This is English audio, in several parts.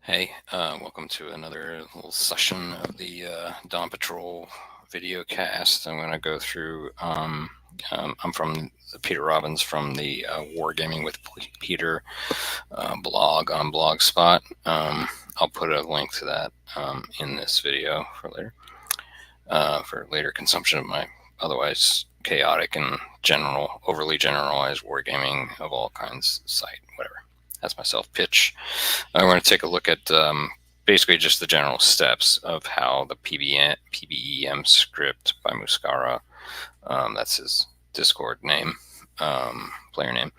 Hey, welcome to another little session of the Dawn Patrol video cast. I'm going to go through, I'm from Peter Robbins from the Wargaming with Peter blog on Blogspot. I'll put a link to that in this video for later consumption of my otherwise chaotic and overly generalized wargaming of all kinds site, whatever. That's my self-pitch. I want to take a look at basically just the general steps of how the PBEM script by Muscara, that's his Discord name, player name,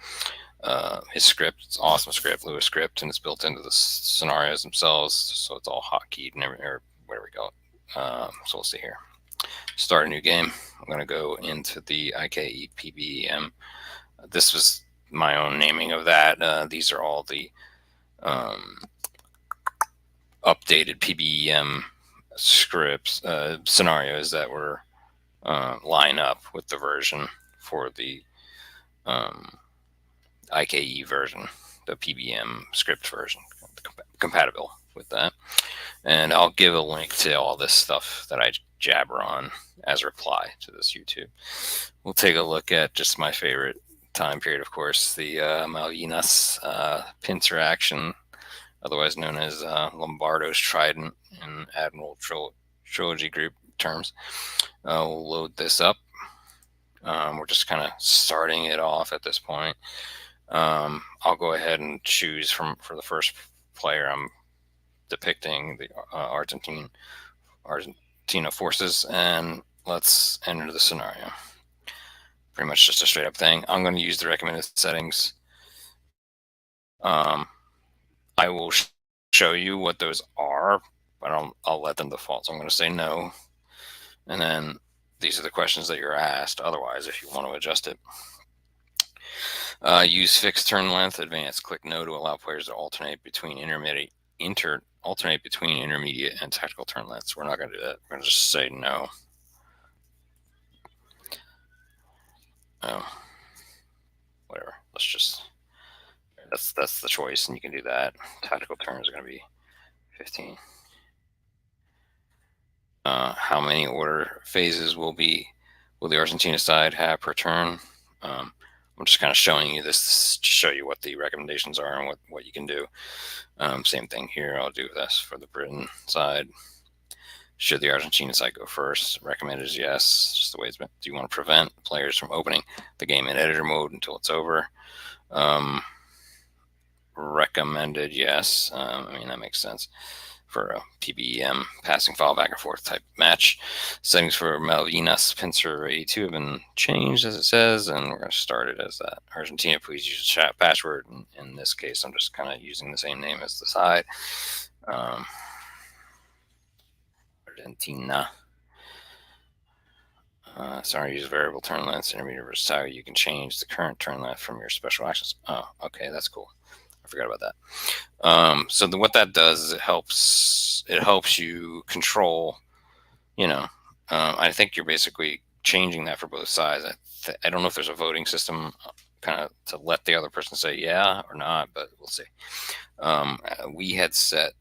his script. It's an awesome script, Lewis script, and it's built into the scenarios themselves, so it's all hotkeyed and or whatever we go. So we'll see here. Start a new game. I'm going to go into the IKE PBEM. This was my own naming of that. These are all the updated PBEM scripts, scenarios that were line up with the version for the IKE version, the PBEM script version, compatible with that. And I'll give a link to all this stuff that I jabber on as a reply to this YouTube. We'll take a look at just my favorite time period, of course, the Malvinas pincer action, otherwise known as Lombardo's Trident in Admiral Trilogy group terms. We'll load this up. We're just kind of starting it off at this point. I'll go ahead and choose for the first player. I'm depicting the Argentina forces, and let's enter the scenario. Pretty much just a straight up thing. I'm going to use the recommended settings. I will show you what those are, but I'll let them default. So I'm going to say no. And then these are the questions that you're asked. Otherwise, if you want to adjust it. Use fixed turn length, advanced. Click no to allow players to alternate between intermediate and tactical turn lengths. We're not going to do that. We're going to just say no. Whatever. Let's just. That's the choice, and you can do that. Tactical turns are going to be 15. How many order phases will the Argentina side have per turn? I'm just kind of showing you this to show you what the recommendations are and what you can do. Same thing here. I'll do this for the Britain side. Should the Argentina side go first? Recommended is yes. Just the way it's been. Do you want to prevent players from opening the game in editor mode until it's over? Recommended yes. I mean, that makes sense for a PBEM passing file back and forth type match. Settings for Malvinas Pincer 82 have been changed, as it says, and we're going to start it as that. Argentina, please use a chat password. In this case, I'm just kind of using the same name as the side. Argentina. Sorry, use variable turn lengths, intermediate versus tire. You can change the current turn length from your special actions. Oh, okay, that's cool. I forgot about that. So what that does is it helps you control. I think you're basically changing that for both sides. I don't know if there's a voting system kind of to let the other person say yeah or not, but we'll see. We had set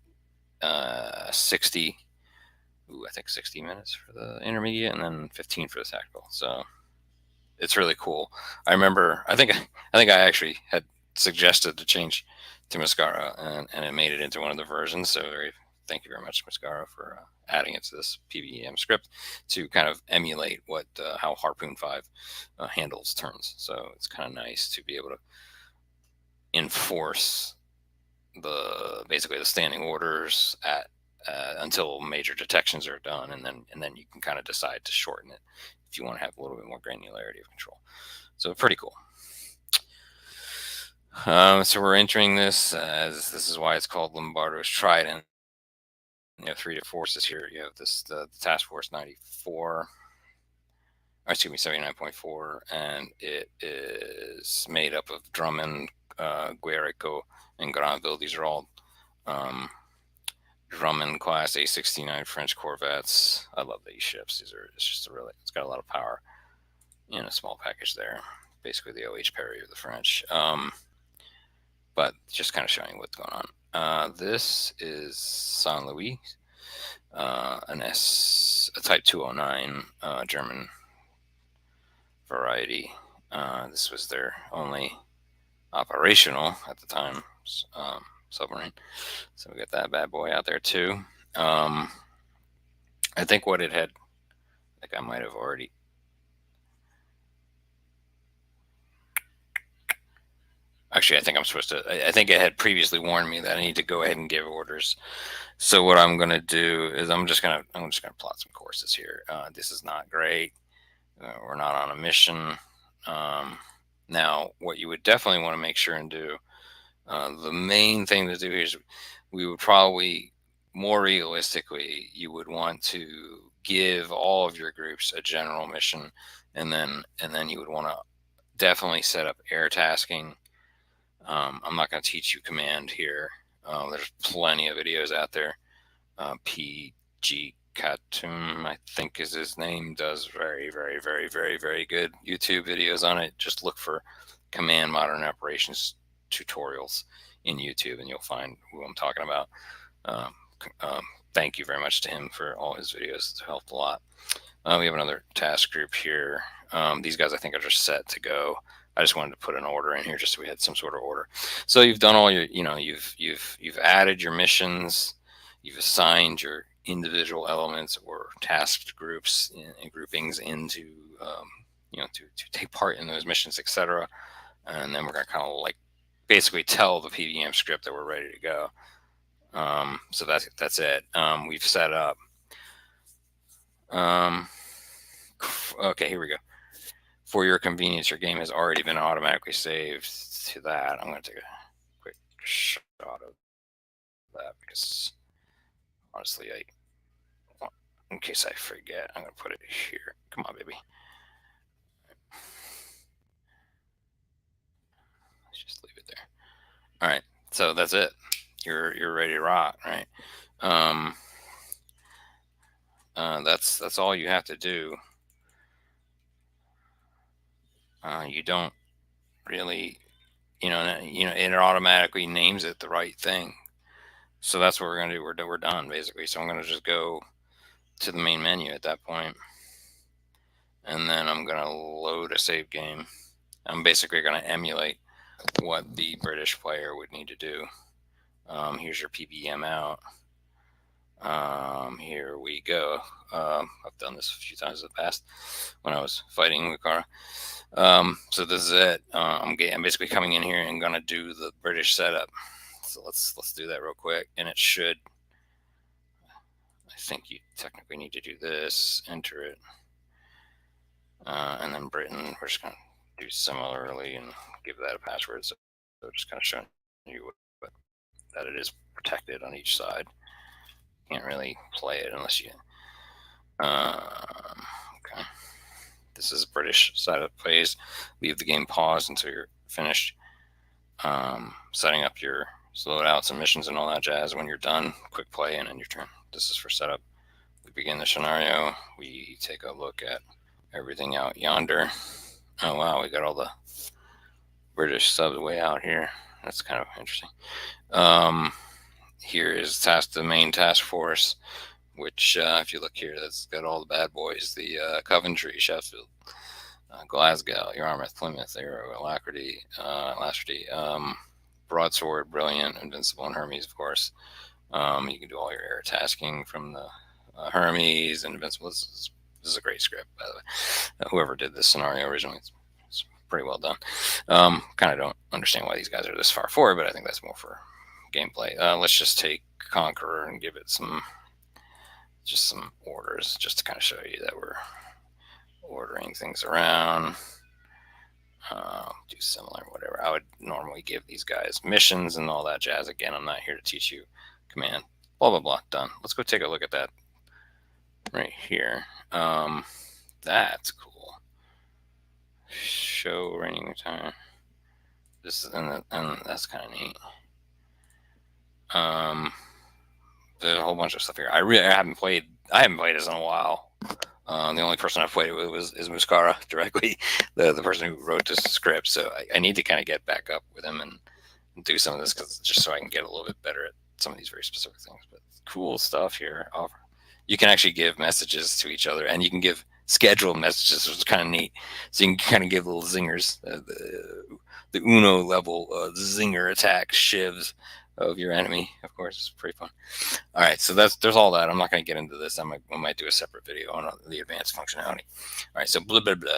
60. I think 60 minutes for the intermediate and then 15 for the tactical. So it's really cool. I remember, I think I actually had suggested to change to Muscara, and it made it into one of the versions. So thank you very much, Muscara, for adding it to this PBEM script to kind of emulate how Harpoon 5 handles turns. So it's kind of nice to be able to enforce basically the standing orders until major detections are done, and then you can kind of decide to shorten it if you want to have a little bit more granularity of control. So pretty cool. So we're entering this as this is why it's called Lombardo's Trident. You have 3 forces here. You have the Task Force 94, or excuse me, 79.4, and it is made up of Drummond, Guerrico, and Granville. These are all Drummond class A69 French corvettes. I love these ships. It's got a lot of power in a small package there. Basically the OH Perry of the French. But just kind of showing what's going on. This is San Luis, a Type 209 German variety. This was their only operational at the time submarine. So we got that bad boy out there too. I think what it had, like I might have already. Actually, I think I'm supposed to. I think it had previously warned me that I need to go ahead and give orders. So what I'm gonna do is I'm just gonna plot some courses here. This is not great. We're not on a mission. Now, what you would definitely want to make sure and do, the main thing to do here is we would probably, more realistically, you would want to give all of your groups a general mission, and then you would want to definitely set up air tasking. I'm not going to teach you command here. There's plenty of videos out there. PG Katum, I think is his name, does very, very, very, very, very good YouTube videos on it. Just look for command modern operations tutorials in YouTube and you'll find who I'm talking about. Um, Thank you very much to him for all his videos. It's helped a lot. We have another task group here. These guys I think are just set to go. I just wanted to put an order in here just so we had some sort of order. So you've done all your, you've added your missions, you've assigned your individual elements or tasked groups and groupings into, to take part in those missions, etc. And then we're gonna kind of like basically tell the PBEM script that we're ready to go. So that's it. We've set up. Okay, here we go. For your convenience, your game has already been automatically saved to that. I'm going to take a quick shot of that because honestly, in case I forget, I'm going to put it here. Come on, baby. Let's just leave it there. All right, so that's it. You're ready to rock, right? That's all you have to do. You don't really, it automatically names it the right thing. So that's what we're gonna do. We're done basically. So I'm gonna just go to the main menu at that point, and then I'm gonna load a save game. I'm basically gonna emulate what the British player would need to do. Here's your PBEM out. Here we go. I've done this a few times in the past when I was fighting Wakara. So this is it. I'm basically coming in here and gonna do the British setup. So let's do that real quick, and it should. I think you technically need to do this. Enter it, and then Britain. We're just gonna do similarly and give that a password. So just kind of showing you that it is protected on each side. Can't really play it unless you. Okay. This is British side of plays. Leave the game paused until you're finished setting up your loadouts and missions and all that jazz. When you're done, quick play and end your turn. This is for setup. We begin the scenario. We take a look at everything out yonder. Oh wow, we got all the British subs way out here. That's kind of interesting. Here is the main task force, which if you look here, that's got all the bad boys: the Coventry, Sheffield, Glasgow, Yarmouth, Plymouth, Arrow, Alacrity, Broadsword, Brilliant, Invincible, and Hermes, of course. You can do all your air tasking from the Hermes and Invincible. This is a great script, by the way. Whoever did this scenario originally, it's pretty well done. Kind of don't understand why these guys are this far forward, but I think that's more for gameplay. Let's just take Conqueror and give it some orders, just to kind of show you that we're ordering things around. Do similar, whatever. I would normally give these guys missions and all that jazz. Again, I'm not here to teach you command. Blah, blah, blah. Done. Let's go take a look at that right here. That's cool. Show reigning time. This is, and that's kind of neat. There's a whole bunch of stuff here. I haven't played this in a while. The only person I've played it with is Muscara directly, the person who wrote this script. So I need to kind of get back up with him and do some of this because just so I can get a little bit better at some of these very specific things. But cool stuff here. You can actually give messages to each other, and you can give scheduled messages, which is kind of neat. So you can kind of give little zingers, the Uno level zinger attack shivs of your enemy. Of course, it's pretty fun. All right, so there's all that. I'm not going to get into this. I might do a separate video on the advanced functionality. All right, so blah blah blah.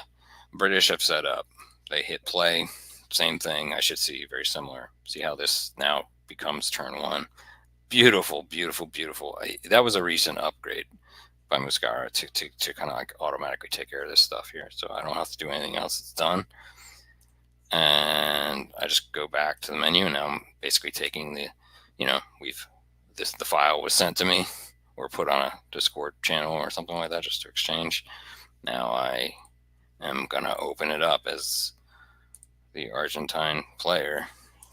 British have set up. They hit play. Same thing. I should see very similar. See how this now becomes turn one. Beautiful, beautiful, beautiful. That was a recent upgrade by Muscara to kind of like automatically take care of this stuff here, so I don't have to do anything else. It's done, and I just go back to the menu, and now I'm basically taking the, the file was sent to me or put on a Discord channel or something like that just to exchange. Now I am gonna open it up as the Argentine player.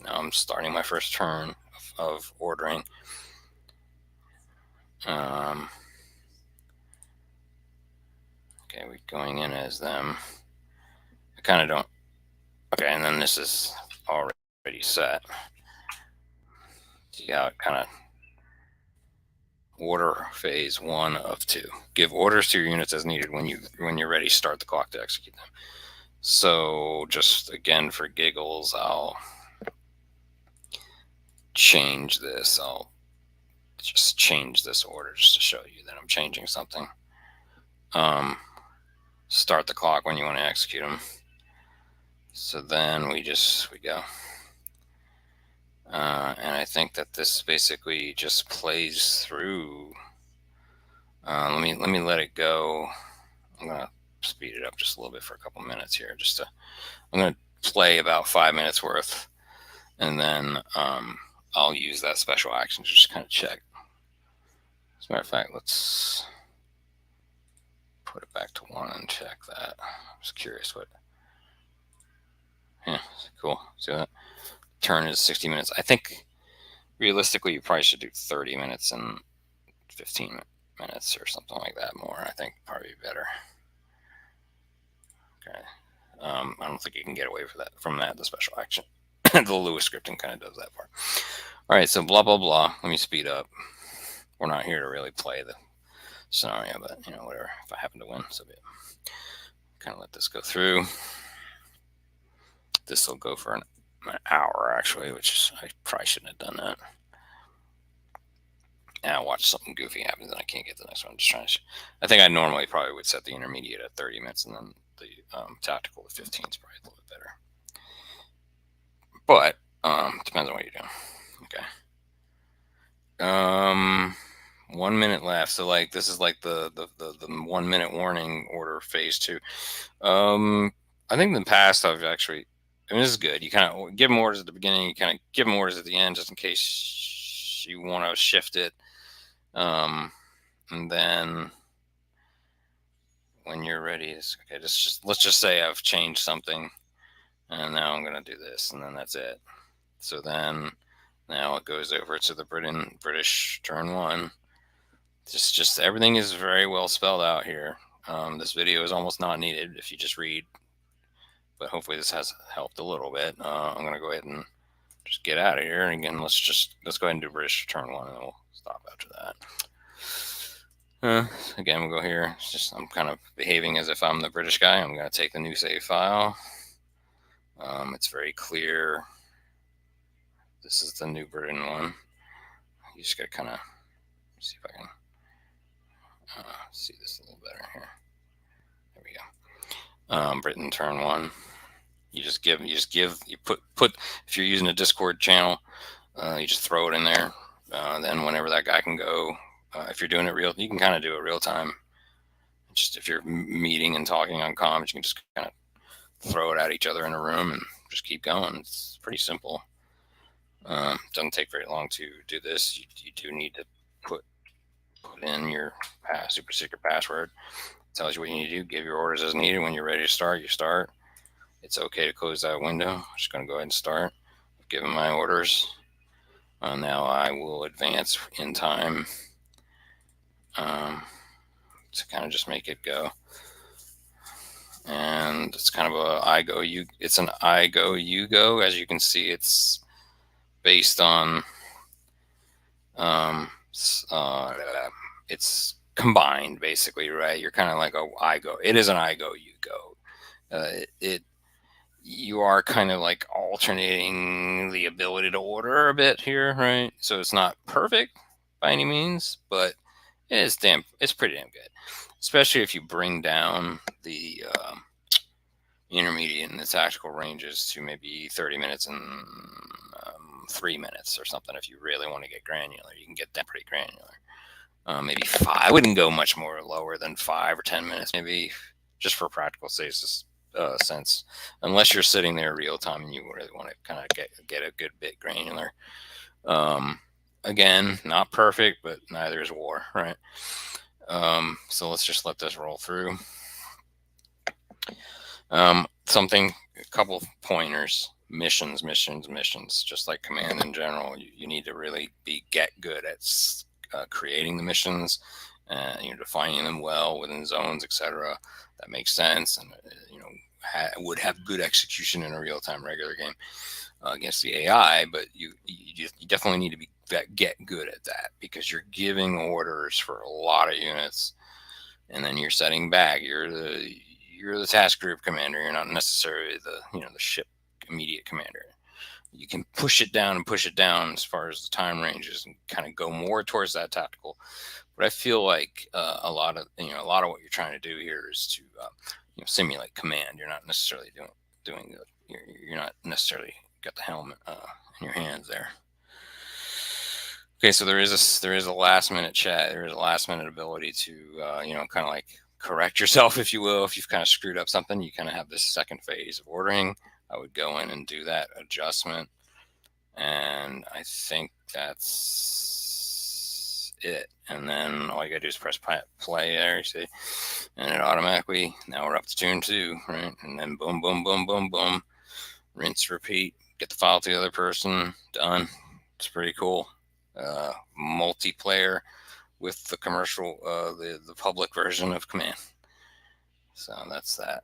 Now I'm starting my first turn of ordering. Okay, we're going in as them. I kind of don't. Okay, and then this is already set. See how it kind of order phase 1 of 2. Give orders to your units as needed. When you're ready, start the clock to execute them. So just again for giggles, I'll change this. I'll just change this order just to show you that I'm changing something. Start the clock when you want to execute them. So then we go. And I think that this basically just plays through. Let me let it go. I'm gonna speed it up just a little bit for a couple minutes here. I'm gonna play about 5 minutes worth, and then I'll use that special action to just kind of check. As a matter of fact, let's put it back to 1 and check that. I was curious what. Yeah, cool. See that? Turn is 60 minutes. I think realistically you probably should do 30 minutes and 15 minutes or something like that more. I think probably better. Okay. I don't think you can get away from that, the special action. The Lewis scripting kind of does that part. All right, so blah, blah, blah. Let me speed up. We're not here to really play the scenario, but, whatever. If I happen to win, so be it. Kind of let this go through. This will go for an hour, actually, which I probably shouldn't have done that. Now watch something goofy happens and I can't get the next one. I'm just trying to. I think I normally probably would set the intermediate at 30 minutes and then the tactical at 15 is probably a little bit better. But depends on what you're doing. Okay. 1 minute left. So like this is like the 1 minute warning order phase 2. I think in the past I've actually. This is good. You kind of give them orders at the beginning. You kind of give them orders at the end, just in case you want to shift it. And then when you're ready, okay. Let's just say I've changed something, and now I'm gonna do this, and then that's it. So then now it goes over to the British turn 1. Just everything is very well spelled out here. This video is almost not needed if you just read. But hopefully this has helped a little bit. I'm going to go ahead and just get out of here. And again, let's go ahead and do British turn 1, and we'll stop after that. Again, we'll go here. I'm kind of behaving as if I'm the British guy. I'm going to take the new save file. It's very clear. This is the new Britain one. You just got to kind of see if I can see this a little better here. There we go. Britain turn 1. You put if you're using a Discord channel, you just throw it in there. Then whenever that guy can go, if you're doing it you can kind of do it real time. Just if you're meeting and talking on comms, you can just kind of throw it at each other in a room and just keep going. It's pretty simple. It doesn't take very long to do this. You do need to put in your super secret password. It tells you what you need to do. Give your orders as needed. When you're ready to start, you start. It's okay to close that window. I'm just going to go ahead and start. I've given my orders. Now I will advance in time to kind of just make it go. And it's kind of it's an I go, you go. As you can see, it's based on it's combined basically, right? You're kind of like, oh, I go. It is an I go, you go. It you are kind of like alternating the ability to order a bit here, right? So it's not perfect by any means, but it's pretty damn good, especially if you bring down the intermediate and the tactical ranges to maybe 30 minutes and 3 minutes or something. If you really want to get granular, you can get that pretty granular. Maybe 5. I wouldn't go much more lower than 5 or 10 minutes, maybe, just for practical sense, unless you're sitting there real time and you really want to kind of get a good bit granular. Again, not perfect, but neither is war, right? So let's just let this roll through. A couple pointers: missions, just like command in general. You need to really get good at creating the missions, defining them well within zones, etc. That makes sense, and would have good execution in a real-time regular game against the AI. But you definitely need to get good at that, because you're giving orders for a lot of units, and then you're setting back. You're the task group commander. You're not necessarily the ship immediate commander. You can push it down as far as the time ranges and kind of go more towards that tactical. But I feel like a lot of what you're trying to do here is to simulate command. You're not necessarily you're not necessarily got the helmet in your hands there. Okay, so there is a last minute chat. There is a last minute ability to kind of like correct yourself, if you will. If you've kind of screwed up something, you kind of have this second phase of ordering. I would go in and do that adjustment, and I think that's it. And then all you gotta do is press play there, you see, and it automatically, now we're up to turn 2, right? And then boom, boom, boom, boom, boom, rinse, repeat, get the file to the other person, done. It's pretty cool. Multiplayer with the commercial, the public version of command. So that's that.